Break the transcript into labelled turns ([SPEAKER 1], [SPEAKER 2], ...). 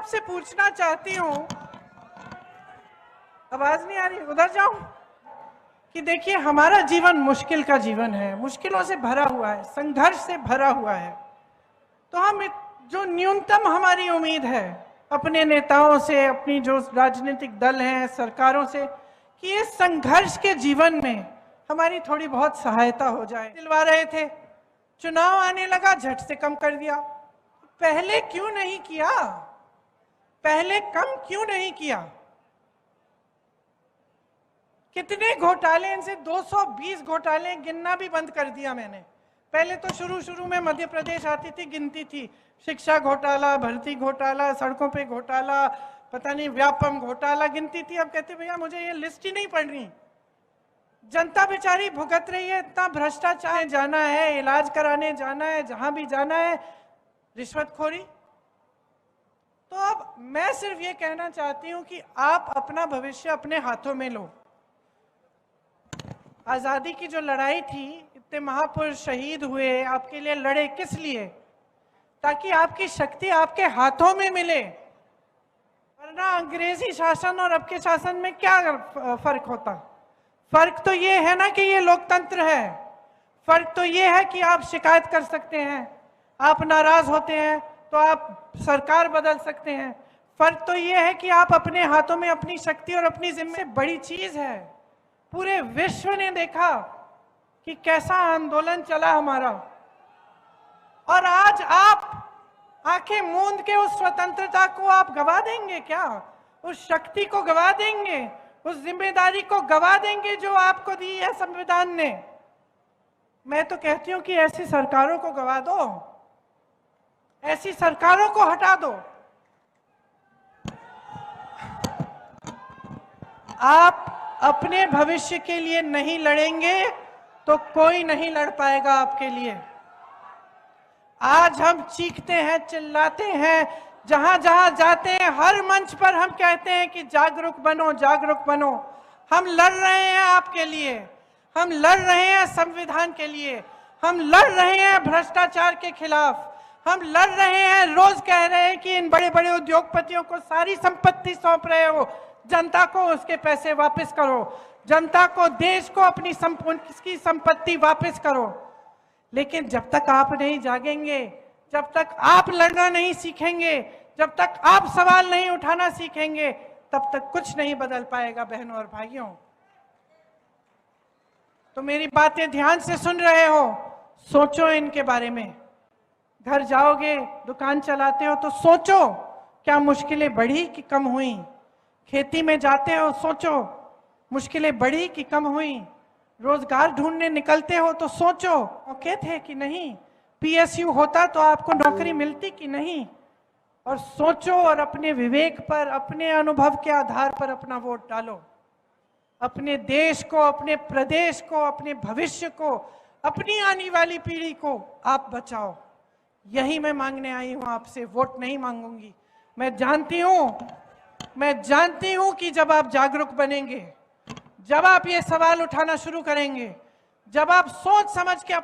[SPEAKER 1] आपसे पूछना चाहती हूँ, आवाज नहीं आ रही, उधर जाऊं, कि देखिए हमारा जीवन मुश्किल का जीवन है, मुश्किलों से भरा हुआ है, संघर्ष से भरा हुआ है। तो हम जो न्यूनतम हमारी उम्मीद है अपने नेताओं से, अपनी जो राजनीतिक दल हैं, सरकारों से, कि इस संघर्ष के जीवन में हमारी थोड़ी बहुत सहायता हो जाए। दिलवा रहे थे, चुनाव आने लगा, झट से कम कर दिया। पहले क्यों नहीं किया? पहले कम क्यों नहीं किया? कितने घोटाले, इनसे 220 घोटाले गिनना भी बंद कर दिया मैंने। पहले तो शुरू में मध्य प्रदेश आती थी, गिनती थी, शिक्षा घोटाला, भर्ती घोटाला, सड़कों पे घोटाला, पता नहीं व्यापम घोटाला गिनती थी। अब कहते भैया मुझे ये लिस्ट ही नहीं पढ़नी। जनता बेचारी भुगत रही है, इतना भ्रष्टाचार, जाना है इलाज कराने जाना है, जहां भी जाना है रिश्वतखोरी। तो अब मैं सिर्फ ये कहना चाहती हूं कि आप अपना भविष्य अपने हाथों में लो। आजादी की जो लड़ाई थी, इतने महापुरुष शहीद हुए, आपके लिए लड़े, किस लिए? ताकि आपकी शक्ति आपके हाथों में मिले। वरना अंग्रेजी शासन और अब के शासन में क्या फर्क होता? फर्क तो ये है ना कि ये लोकतंत्र है। फर्क तो ये है कि आप शिकायत कर सकते हैं, आप नाराज होते हैं तो आप सरकार बदल सकते हैं। फर्क तो ये है कि आप अपने हाथों में अपनी शक्ति और अपनी जिम्मे, बड़ी चीज है। पूरे विश्व ने देखा कि कैसा आंदोलन चला हमारा, और आज आप आंखें मूंद के उस स्वतंत्रता को आप गवा देंगे क्या? उस शक्ति को गवा देंगे, उस जिम्मेदारी को गवा देंगे जो आपको दी है संविधान ने? मैं तो कहती हूं कि ऐसी सरकारों को गवा दो, ऐसी सरकारों को हटा दो। आप अपने भविष्य के लिए नहीं लड़ेंगे तो कोई नहीं लड़ पाएगा आपके लिए। आज हम चीखते हैं, चिल्लाते हैं, जहां जहां जाते हैं हर मंच पर हम कहते हैं कि जागरूक बनो, जागरूक बनो। हम लड़ रहे हैं आपके लिए, हम लड़ रहे हैं संविधान के लिए, हम लड़ रहे हैं भ्रष्टाचार के खिलाफ, हम लड़ रहे हैं। रोज कह रहे हैं कि इन बड़े बड़े उद्योगपतियों को सारी संपत्ति सौंप रहे हो, जनता को उसके पैसे वापस करो, जनता को, देश को अपनी संपत्ति वापस करो। लेकिन जब तक आप नहीं जागेंगे, जब तक आप लड़ना नहीं सीखेंगे, जब तक आप सवाल नहीं उठाना सीखेंगे, तब तक कुछ नहीं बदल पाएगा बहनों और भाइयों। तो मेरी बातें ध्यान से सुन रहे हो, सोचो इनके बारे में। घर जाओगे, दुकान चलाते हो तो सोचो क्या मुश्किलें बढ़ी कि कम हुई? खेती में जाते हो, सोचो मुश्किलें बढ़ी कि कम हुई? रोजगार ढूंढने निकलते हो तो सोचो मौके थे कि नहीं? पीएसयू होता तो आपको नौकरी मिलती कि नहीं? और सोचो और अपने विवेक पर, अपने अनुभव के आधार पर अपना वोट डालो। अपने देश को, अपने प्रदेश को, अपने भविष्य को, अपनी आने वाली पीढ़ी को आप बचाओ। यही मैं मांगने आई हूं आपसे, वोट नहीं मांगूंगी। मैं जानती हूं कि जब आप जागरूक बनेंगे, जब आप ये सवाल उठाना शुरू करेंगे, जब आप सोच समझ के